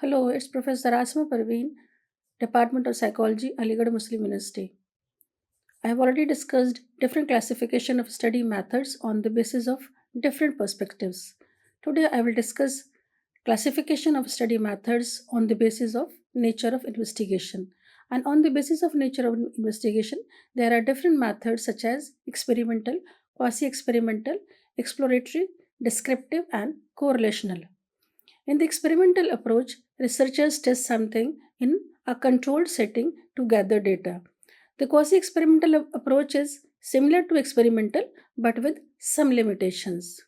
Hello, it's Professor Asma Parveen, Department of Psychology, Aligarh Muslim University. I have already discussed different classification of study methods on the basis of different perspectives. Today I will discuss classification of study methods on the basis of nature of investigation. And on the basis of nature of investigation, there are different methods such as experimental, quasi-experimental, exploratory, descriptive, and correlational. In the experimental approach, researchers test something in a controlled setting to gather data. The quasi experimental approach is similar to experimental but with some limitations.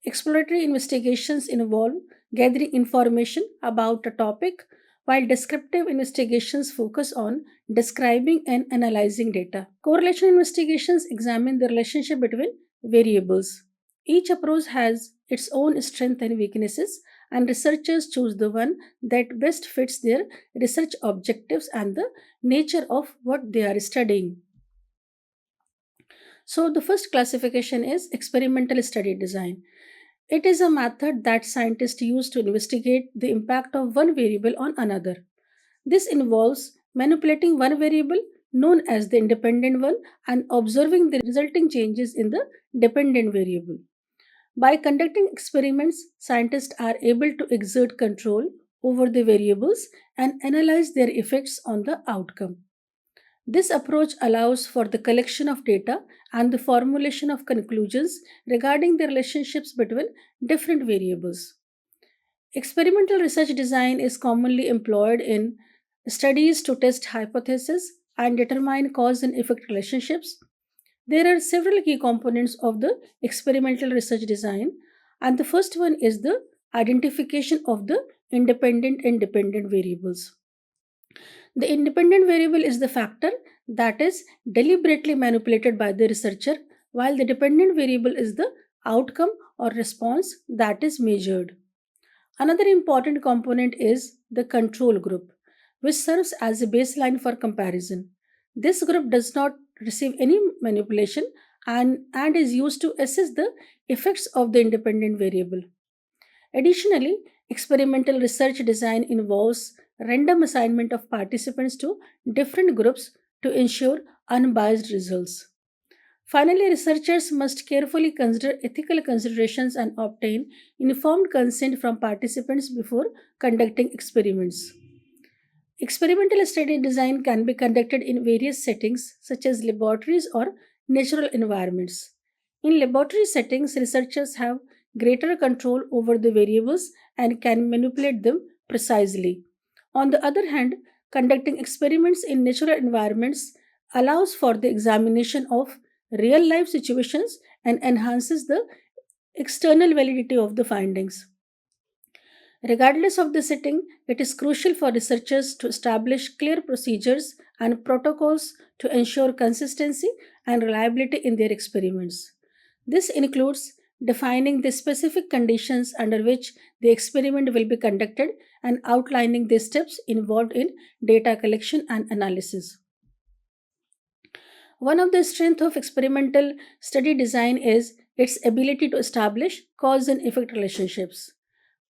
Exploratory investigations involve gathering information about a topic, while descriptive investigations focus on describing and analyzing data. Correlation investigations examine the relationship between variables. Each approach has its own strengths and weaknesses, and researchers choose the one that best fits their research objectives and the nature of what they are studying. So, the first classification is experimental study design. It is a method that scientists use to investigate the impact of one variable on another. This involves manipulating one variable, known as the independent one, and observing the resulting changes in the dependent variable. By conducting experiments, scientists are able to exert control over the variables and analyze their effects on the outcome. This approach allows for the collection of data and the formulation of conclusions regarding the relationships between different variables. Experimental research design is commonly employed in studies to test hypotheses and determine cause and effect relationships. There are several key components of the experimental research design, and the first one is the identification of the independent and dependent variables. The independent variable is the factor that is deliberately manipulated by the researcher, while the dependent variable is the outcome or response that is measured. Another important component is the control group, which serves as a baseline for comparison. This group does not receive any manipulation and is used to assess the effects of the independent variable. Additionally, experimental research design involves random assignment of participants to different groups to ensure unbiased results. Finally, researchers must carefully consider ethical considerations and obtain informed consent from participants before conducting experiments. Experimental study design can be conducted in various settings, such as laboratories or natural environments. In laboratory settings, researchers have greater control over the variables and can manipulate them precisely. On the other hand, conducting experiments in natural environments allows for the examination of real life situations and enhances the external validity of the findings. Regardless of the setting, it is crucial for researchers to establish clear procedures and protocols to ensure consistency and reliability in their experiments. This includes defining the specific conditions under which the experiment will be conducted and outlining the steps involved in data collection and analysis. One of the strengths of experimental study design is its ability to establish cause and effect relationships.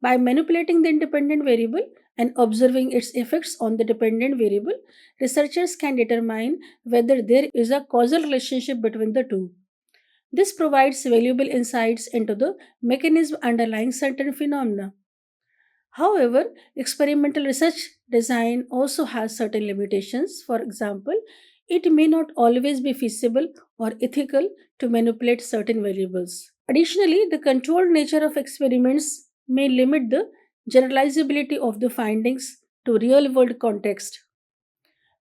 By manipulating the independent variable and observing its effects on the dependent variable, researchers can determine whether there is a causal relationship between the two. This provides valuable insights into the mechanism underlying certain phenomena. However, experimental research design also has certain limitations. For example, it may not always be feasible or ethical to manipulate certain variables. Additionally, the controlled nature of experiments may limit the generalizability of the findings to real world context.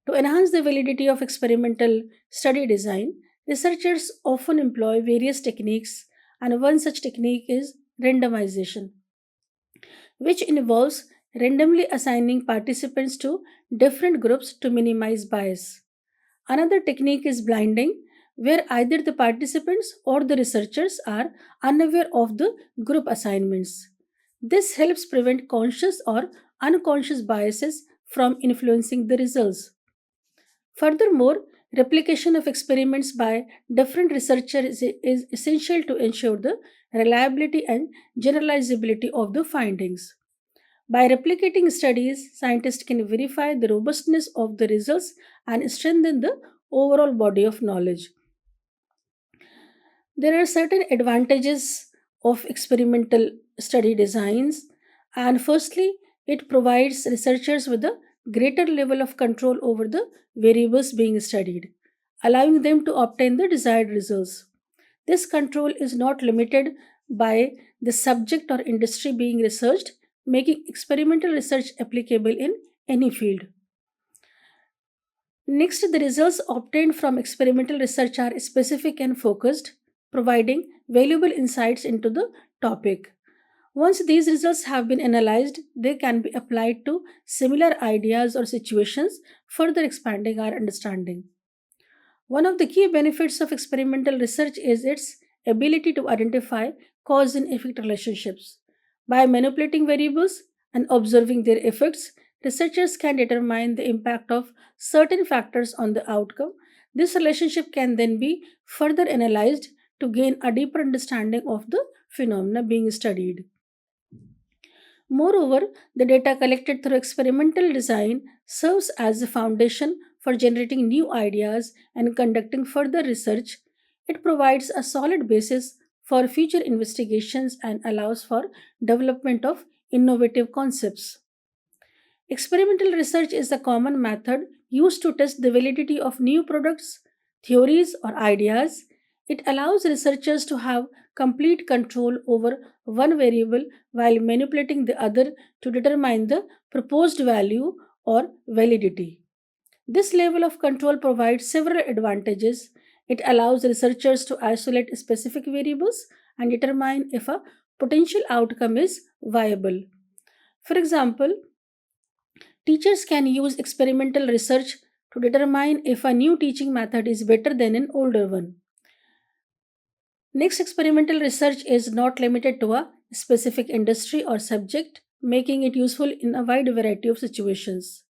To enhance the validity of experimental study design, researchers often employ various techniques, and one such technique is randomization, which involves randomly assigning participants to different groups to minimize bias. Another technique is blinding, where either the participants or the researchers are unaware of the group assignments. This helps prevent conscious or unconscious biases from influencing the results. Furthermore, replication of experiments by different researchers is essential to ensure the reliability and generalizability of the findings. By replicating studies, scientists can verify the robustness of the results and strengthen the overall body of knowledge. There are certain advantages of experimental study designs, and firstly, it provides researchers with a greater level of control over the variables being studied, allowing them to obtain the desired results. This control is not limited by the subject or industry being researched, making experimental research applicable in any field. Next, the results obtained from experimental research are specific and focused, providing valuable insights into the topic. Once these results have been analyzed, they can be applied to similar ideas or situations, further expanding our understanding. One of the key benefits of experimental research is its ability to identify cause and effect relationships. By manipulating variables and observing their effects, researchers can determine the impact of certain factors on the outcome. This relationship can then be further analyzed to gain a deeper understanding of the phenomena being studied. Moreover, the data collected through experimental design serves as a foundation for generating new ideas and conducting further research. It provides a solid basis for future investigations and allows for development of innovative concepts. Experimental research is a common method used to test the validity of new products, theories, or ideas. It allows researchers to have complete control over one variable while manipulating the other to determine the proposed value or validity. This level of control provides several advantages. It allows researchers to isolate specific variables and determine if a potential outcome is viable. For example, teachers can use experimental research to determine if a new teaching method is better than an older one. Next, experimental research is not limited to a specific industry or subject, making it useful in a wide variety of situations.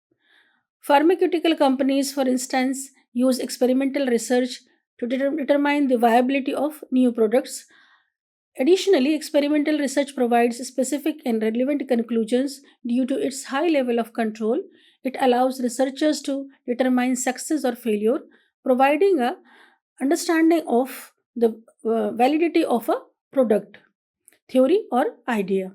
Pharmaceutical companies, for instance, use experimental research to determine the viability of new products. Additionally, experimental research provides specific and relevant conclusions due to its high level of control. It allows researchers to determine success or failure, providing a understanding of the validity of a product, theory, or idea.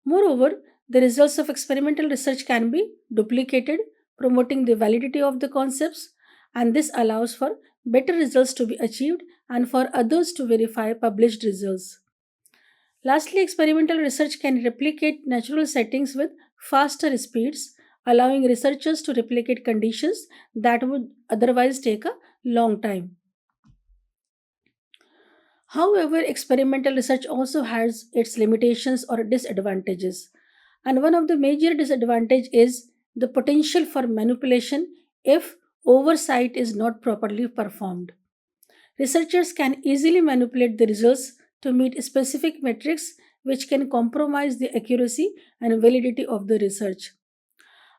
Moreover, the results of experimental research can be duplicated, promoting the validity of the concepts, and this allows for better results to be achieved and for others to verify published results. Lastly, experimental research can replicate natural settings with faster speeds, allowing researchers to replicate conditions that would otherwise take a long time. However, experimental research also has its limitations or disadvantages. And one of the major disadvantages is the potential for manipulation if oversight is not properly performed. Researchers can easily manipulate the results to meet specific metrics which can compromise the accuracy and validity of the research.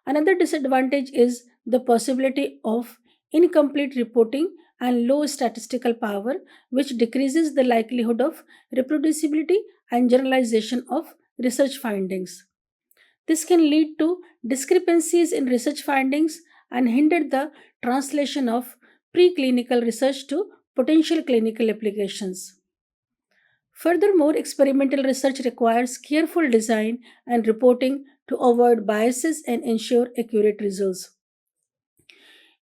Another disadvantage is the possibility of incomplete reporting and low statistical power, which decreases the likelihood of reproducibility and generalization of research findings. This can lead to discrepancies in research findings and hinder the translation of preclinical research to potential clinical applications. Furthermore, experimental research requires careful design and reporting to avoid biases and ensure accurate results.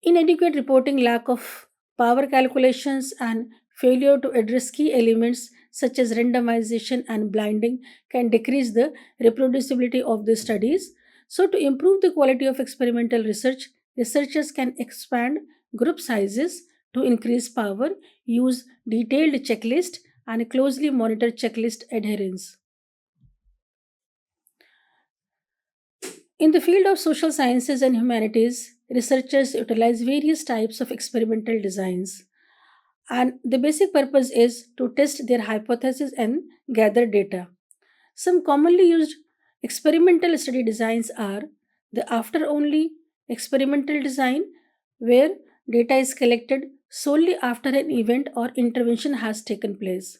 Inadequate reporting, lack of power calculations, and failure to address key elements such as randomization and blinding can decrease the reproducibility of the studies. So, to improve the quality of experimental research, researchers can expand group sizes to increase power, use detailed checklist, and closely monitor checklist adherence. In the field of social sciences and humanities, researchers utilize various types of experimental designs, and the basic purpose is to test their hypothesis and gather data. Some commonly used experimental study designs are the after only experimental design, where data is collected solely after an event or intervention has taken place.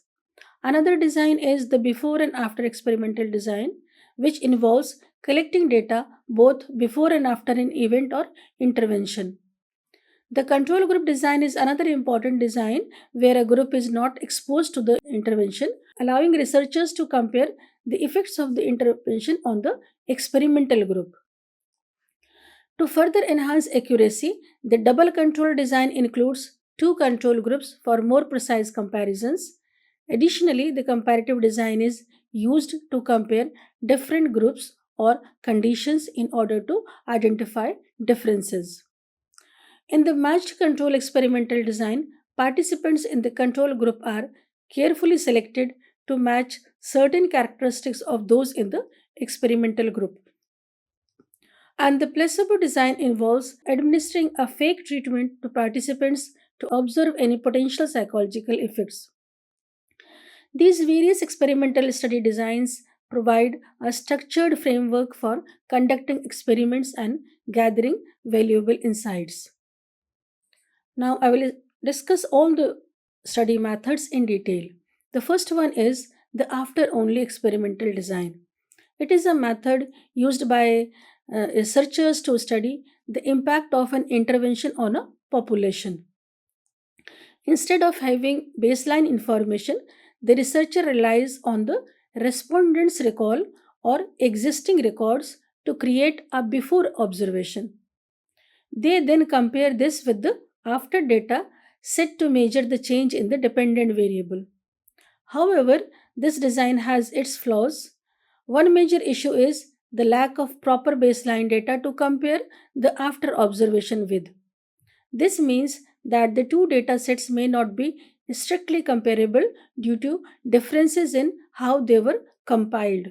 Another design is the before and after experimental design, which involves collecting data both before and after an event or intervention. The control group design is another important design where a group is not exposed to the intervention, allowing researchers to compare the effects of the intervention on the experimental group. To further enhance accuracy, the double control design includes two control groups for more precise comparisons. Additionally, the comparative design is used to compare different groups or conditions in order to identify differences. In the matched control experimental design, participants in the control group are carefully selected to match certain characteristics of those in the experimental group. And the placebo design involves administering a fake treatment to participants to observe any potential psychological effects. These various experimental study designs provide a structured framework for conducting experiments and gathering valuable insights. Now, I will discuss all the study methods in detail. The first one is the after only experimental design. It is a method used by researchers to study the impact of an intervention on a population. Instead of having baseline information, the researcher relies on the respondent's recall or existing records to create a before observation. They then compare this with the after data set to measure the change in the dependent variable. However, this design has its flaws. One major issue is the lack of proper baseline data to compare the after observation with. This means that the two data sets may not be strictly comparable due to differences in how they were compiled.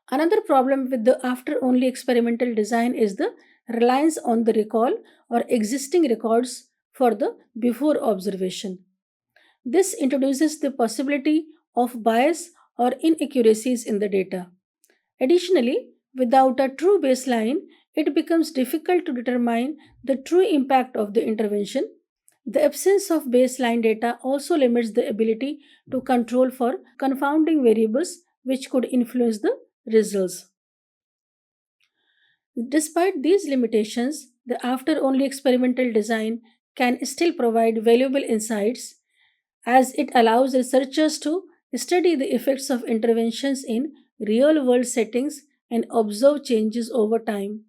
Another problem with the after only experimental design is the reliance on the recall or existing records for the before observation. This introduces the possibility of bias or inaccuracies in the data. Additionally, without a true baseline, it becomes difficult to determine the true impact of the intervention. The absence of baseline data also limits the ability to control for confounding variables which could influence the results. Despite these limitations, the after only experimental design can still provide valuable insights as it allows researchers to study the effects of interventions in real world settings and observe changes over time.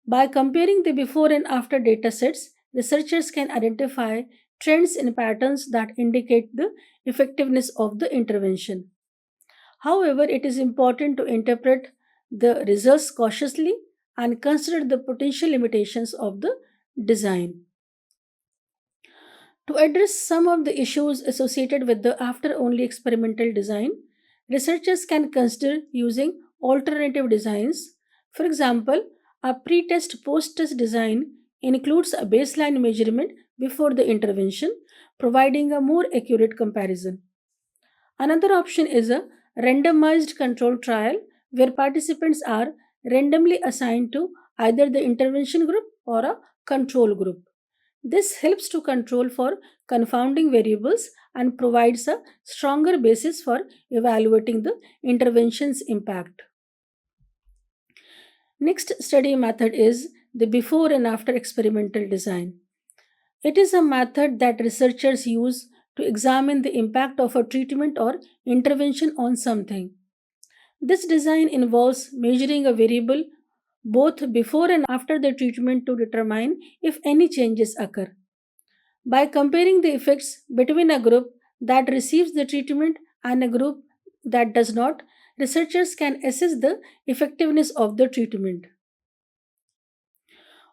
By comparing the before and after data sets, researchers can identify trends and patterns that indicate the effectiveness of the intervention. However, it is important to interpret the results cautiously and consider the potential limitations of the design. To address some of the issues associated with the after only experimental design, researchers can consider using alternative designs. For example, a pre test post test design includes a baseline measurement before the intervention, providing a more accurate comparison. Another option is a randomized control trial where participants are randomly assigned to either the intervention group or a control group. This helps to control for confounding variables and provides a stronger basis for evaluating the intervention's impact. Next study method is the before and after experimental design. It is a method that researchers use to examine the impact of a treatment or intervention on something. This design involves measuring a variable both before and after the treatment to determine if any changes occur. By comparing the effects between a group that receives the treatment and a group that does not, researchers can assess the effectiveness of the treatment.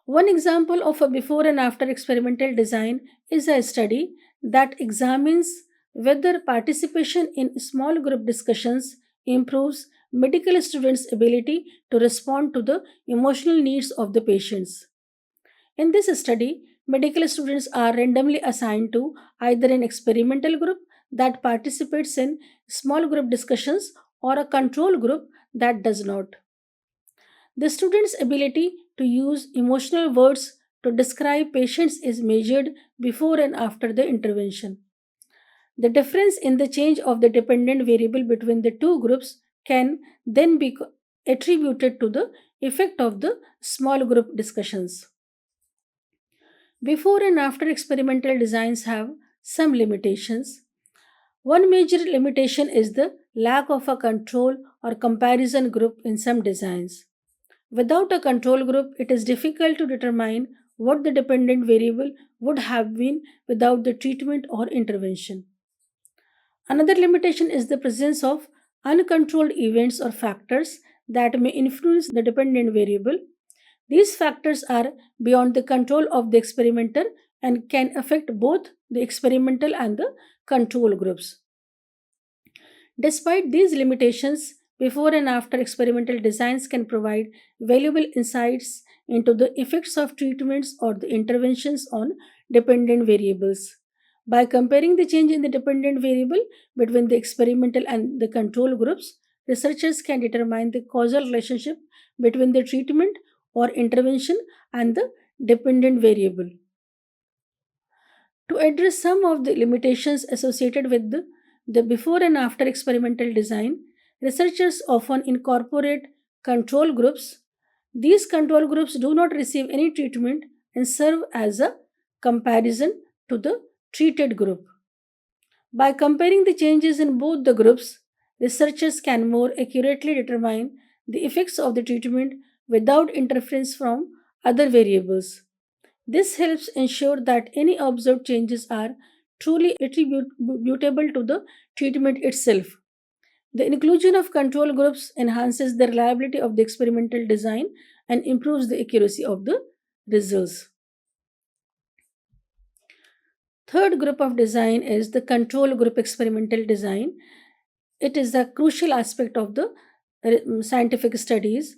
One example of a before and after experimental design is a study that examines whether participation in small group discussions improves medical students' ability to respond to the emotional needs of the patients. In this study, medical students are randomly assigned to either an experimental group that participates in small group discussions or a control group that does not. The student's ability to use emotional words to describe patients is measured before and after the intervention. The difference in the change of the dependent variable between the two groups can then be attributed to the effect of the small group discussions. Before and after experimental designs have some limitations. One major limitation is the lack of a control or comparison group in some designs. Without a control group, it is difficult to determine what the dependent variable would have been without the treatment or intervention. Another limitation is the presence of uncontrolled events or factors that may influence the dependent variable. These factors are beyond the control of the experimenter and can affect both the experimental and the control groups. Despite these limitations, before and after experimental designs can provide valuable insights into the effects of treatments or the interventions on dependent variables. By comparing the change in the dependent variable between the experimental and the control groups, researchers can determine the causal relationship between the treatment or intervention and the dependent variable. To address some of the limitations associated with the before and after experimental design, researchers often incorporate control groups. These control groups do not receive any treatment and serve as a comparison to the treated group. By comparing the changes in both the groups, researchers can more accurately determine the effects of the treatment without interference from other variables. This helps ensure that any observed changes are truly attributable to the treatment itself. The inclusion of control groups enhances the reliability of the experimental design and improves the accuracy of the results. Third group of design is the control group experimental design. It is a crucial aspect of the scientific studies.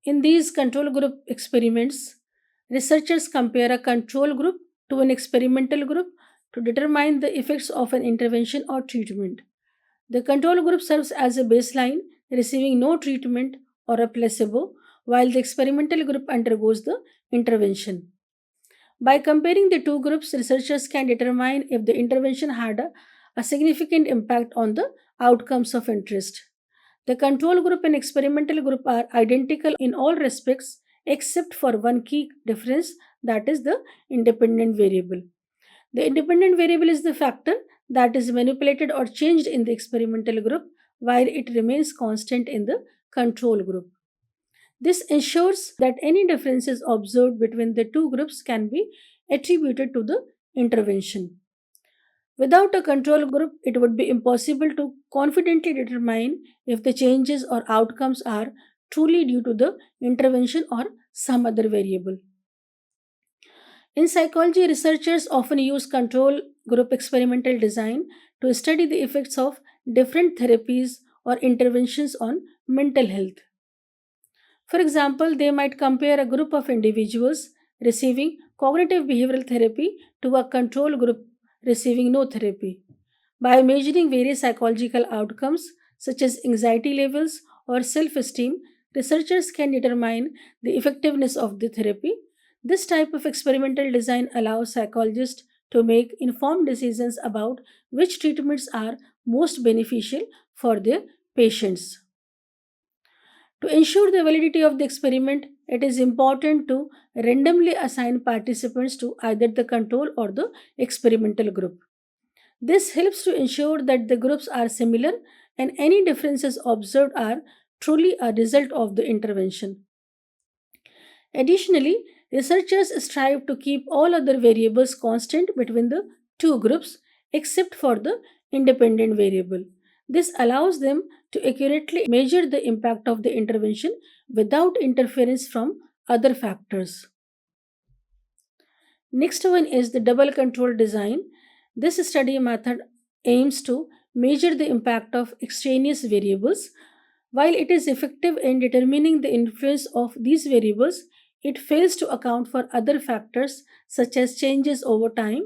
In these control group experiments, researchers compare a control group to an experimental group to determine the effects of an intervention or treatment. The control group serves as a baseline, receiving no treatment or a placebo, while the experimental group undergoes the intervention. By comparing the two groups, researchers can determine if the intervention had a significant impact on the outcomes of interest. The control group and experimental group are identical in all respects except for one key difference, that is the independent variable. The independent variable is the factor that is manipulated or changed in the experimental group while it remains constant in the control group. This ensures that any differences observed between the two groups can be attributed to the intervention. Without a control group, it would be impossible to confidently determine if the changes or outcomes are truly due to the intervention or some other variable. In psychology, researchers often use control group experimental design to study the effects of different therapies or interventions on mental health. For example, they might compare a group of individuals receiving cognitive behavioral therapy to a control group receiving no therapy. By measuring various psychological outcomes such as anxiety levels or self esteem, researchers can determine the effectiveness of the therapy. This type of experimental design allows psychologists to make informed decisions about which treatments are most beneficial for their patients. To ensure the validity of the experiment, it is important to randomly assign participants to either the control or the experimental group. This helps to ensure that the groups are similar and any differences observed are truly a result of the intervention. Additionally, researchers strive to keep all other variables constant between the two groups except for the independent variable. This allows them to accurately measure the impact of the intervention without interference from other factors. Next one is the double control design. This study method aims to measure the impact of extraneous variables. While it is effective in determining the influence of these variables, it fails to account for other factors such as changes over time,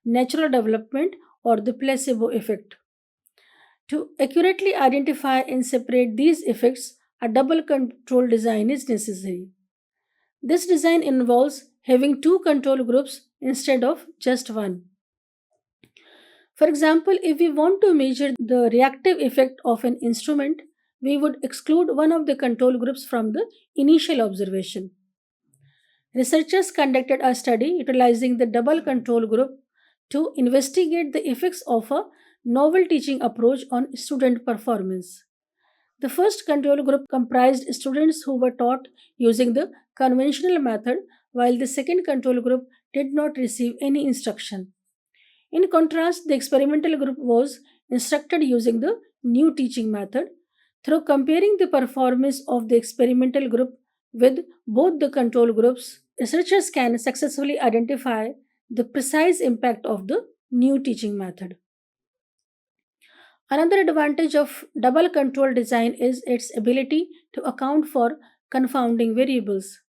natural development, or the placebo effect. To accurately identify and separate these effects, a double control design is necessary. This design involves having two control groups instead of just one. For example, if we want to measure the reactive effect of an instrument, we would exclude one of the control groups from the initial observation. Researchers conducted a study utilizing the double control group to investigate the effects of a novel teaching approach on student performance. The first control group comprised students who were taught using the conventional method, while the second control group did not receive any instruction. In contrast, the experimental group was instructed using the new teaching method. Through comparing the performance of the experimental group with both the control groups, researchers can successfully identify the precise impact of the new teaching method. Another advantage of double control design is its ability to account for confounding variables.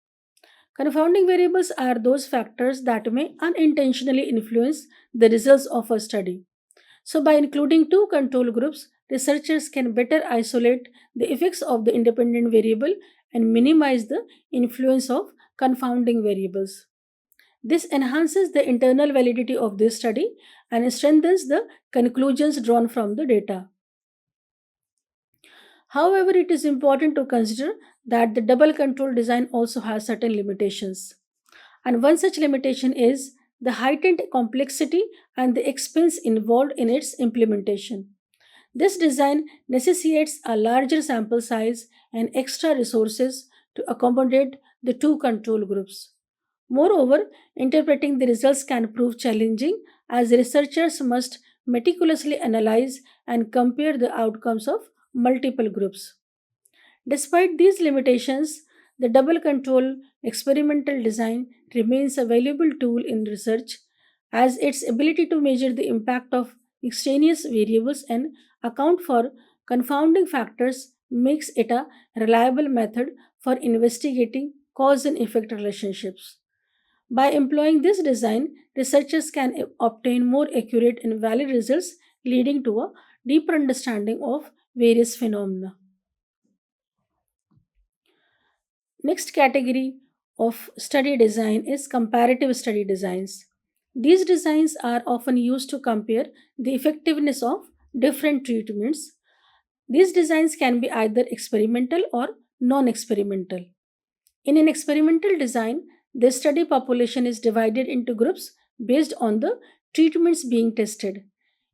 Confounding variables are those factors that may unintentionally influence the results of a study. So, by including two control groups, researchers can better isolate the effects of the independent variable and minimize the influence of confounding variables. This enhances the internal validity of this study and strengthens the conclusions drawn from the data. However, it is important to consider that the double control design also has certain limitations. And one such limitation is the heightened complexity and the expense involved in its implementation. This design necessitates a larger sample size and extra resources to accommodate the two control groups. Moreover, interpreting the results can prove challenging as researchers must meticulously analyze and compare the outcomes of multiple groups. Despite these limitations, the double control experimental design remains a valuable tool in research as its ability to measure the impact of extraneous variables and account for confounding factors makes it a reliable method for investigating cause and effect relationships. By employing this design, researchers can obtain more accurate and valid results, leading to a deeper understanding of various phenomena. Next category of study design is comparative study designs. These designs are often used to compare the effectiveness of different treatments. These designs can be either experimental or non experimental. In an experimental design, the study population is divided into groups based on the treatments being tested.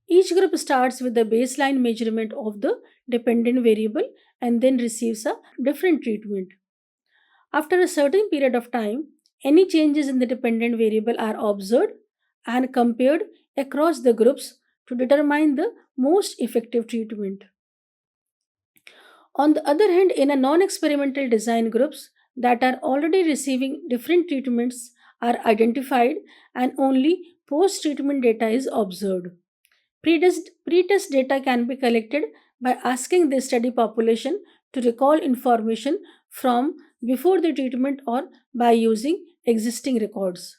Each group starts with a baseline measurement of the dependent variable and then receives a different treatment. After a certain period of time, any changes in the dependent variable are observed and compared across the groups to determine the most effective treatment. On the other hand, in a non experimental design, groups that are already receiving different treatments are identified and only post treatment data is observed. Pre-test data can be collected by asking the study population to recall information from before the treatment or by using existing records.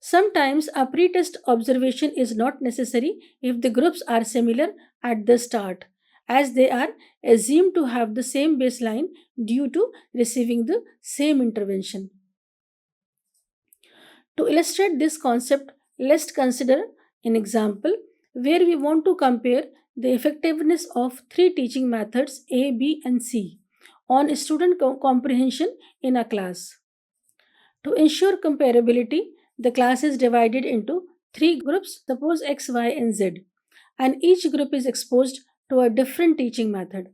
Sometimes a pre-test observation is not necessary if the groups are similar at the start, as they are assumed to have the same baseline due to receiving the same intervention. To illustrate this concept, let's consider an example where we want to compare the effectiveness of three teaching methods A, B, and C on student comprehension in a class. To ensure comparability, the class is divided into three groups, suppose X, Y, and Z, and each group is exposed to a different teaching method.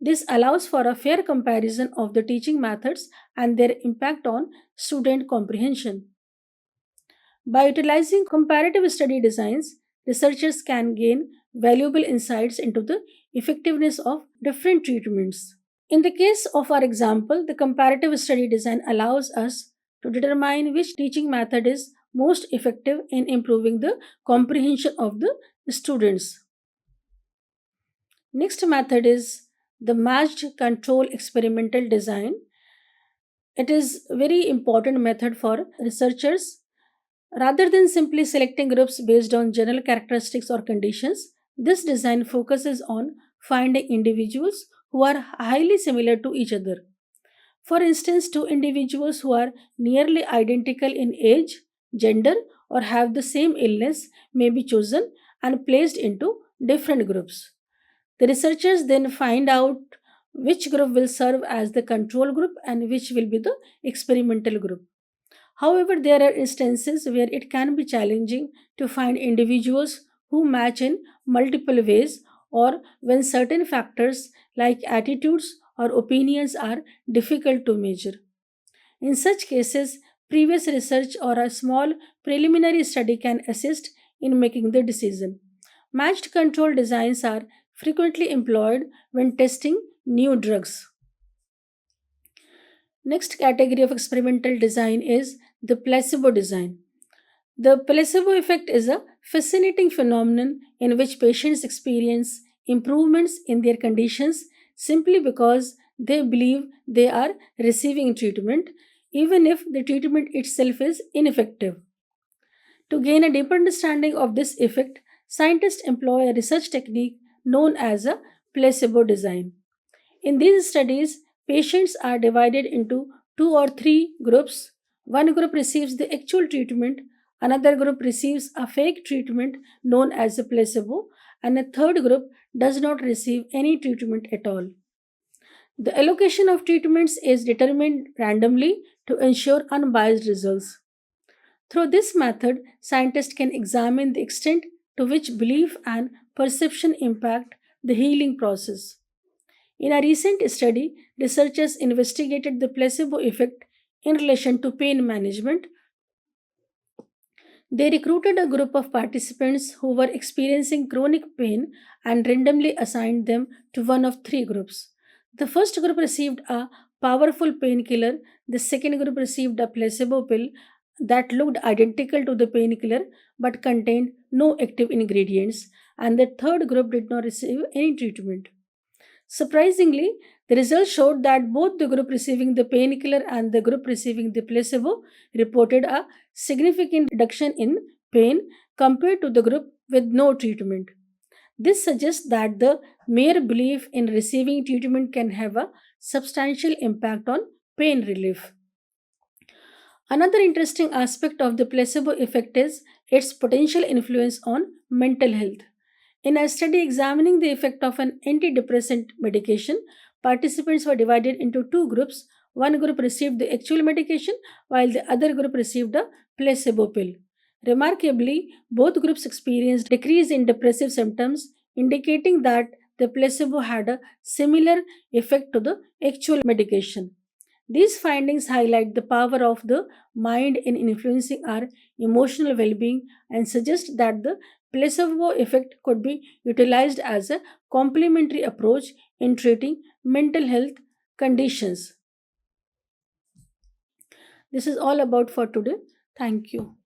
This allows for a fair comparison of the teaching methods and their impact on student comprehension. By utilizing comparative study designs, researchers can gain valuable insights into the effectiveness of different treatments. In the case of our example, the comparative study design allows us to determine which teaching method is most effective in improving the comprehension of the students. Next method is the matched control experimental design. It is a very important method for researchers. Rather than simply selecting groups based on general characteristics or conditions, this design focuses on finding individuals who are highly similar to each other. For instance, two individuals who are nearly identical in age, gender, or have the same illness may be chosen and placed into different groups. The researchers then find out which group will serve as the control group and which will be the experimental group. However, there are instances where it can be challenging to find individuals who match in multiple ways, or when certain factors like attitudes or opinions are difficult to measure. In such cases, previous research or a small preliminary study can assist in making the decision. Matched control designs are frequently employed when testing new drugs. Next category of experimental design is the placebo design. The placebo effect is a fascinating phenomenon in which patients experience improvements in their conditions simply because they believe they are receiving treatment, even if the treatment itself is ineffective. To gain a deeper understanding of this effect, scientists employ a research technique known as a placebo design. In these studies, patients are divided into two or three groups. One group receives the actual treatment, another group receives a fake treatment known as a placebo, and a third group does not receive any treatment at all. The allocation of treatments is determined randomly to ensure unbiased results. Through this method, scientists can examine the extent to which belief and perception impact the healing process. In a recent study, researchers investigated the placebo effect in relation to pain management. They recruited a group of participants who were experiencing chronic pain and randomly assigned them to one of three groups. The first group received a powerful painkiller, the second group received a placebo pill that looked identical to the painkiller but contained no active ingredients, and the third group did not receive any treatment. Surprisingly, the results showed that both the group receiving the painkiller and the group receiving the placebo reported a significant reduction in pain compared to the group with no treatment. This suggests that the mere belief in receiving treatment can have a substantial impact on pain relief. Another interesting aspect of the placebo effect is its potential influence on mental health. In a study examining the effect of an antidepressant medication, participants were divided into two groups. One group received the actual medication while the other group received a placebo pill. Remarkably, both groups experienced decrease in depressive symptoms, indicating that the placebo had a similar effect to the actual medication. These findings highlight the power of the mind in influencing our emotional well being and suggest that the placebo effect could be utilized as a complementary approach in treating mental health conditions. This is all about for today. Thank you.